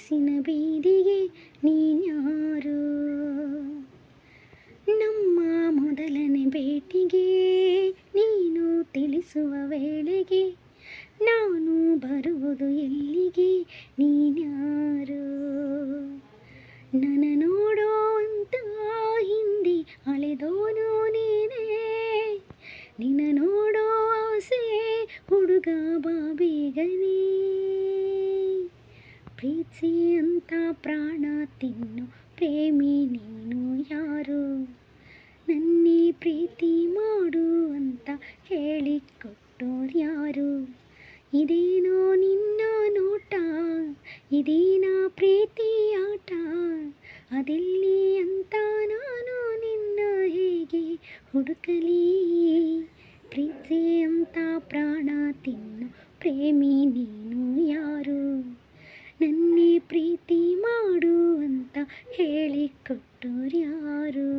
ಮನಸ್ಸಿನ ಬೀದಿಗೆ ನೀನ್ಯಾರು? ನಮ್ಮ ಮೊದಲನೇ ಭೇಟಿಗೆ ನೀನು ತಿಳಿಸುವ ವೇಳೆಗೆ ನಾನು ಬರುವುದು ಎಲ್ಲಿಗೆ? ನೀನ್ಯಾರು? ನನ್ನ ನೋಡೋ ಅಂತ ಹಿಂದೆ ಅಳೆದೋನು ನೀನೇ, ನಿನ್ನ ನೋಡೋ ಆಸೆ ಹುಡುಗ ಬಾ ಬೇಗನೆ. ಪ್ರೀತಿ ಅಂತ ಪ್ರಾಣ ತಿನ್ನು ಪ್ರೇಮಿ ನೀನು ಯಾರು? ನನ್ನೇ ಪ್ರೀತಿ ಮಾಡು ಅಂತ ಹೇಳಿಕೊಟ್ಟೋರ್ಯಾರು? ಇದೇನೋ ನಿನ್ನ ನೋಟ, ಇದೇನಾ ಪ್ರೀತಿ ಆಟ, ಅದೆಲ್ಲಿ ಅಂತ ನಾನು ನಿನ್ನ ಹೇಗೆ ಹುಡುಕಲಿ? ಪ್ರೀತಿ ಅಂತ ಪ್ರಾಣ ತಿನ್ನು ಪ್ರೇಮಿ ನೀನು ಯಾರು? ನನ್ನೇ ಪ್ರೀತಿ ಮಾಡು ಅಂತ ಹೇಳಿಕೊಟ್ಟೋರ್ಯಾರು?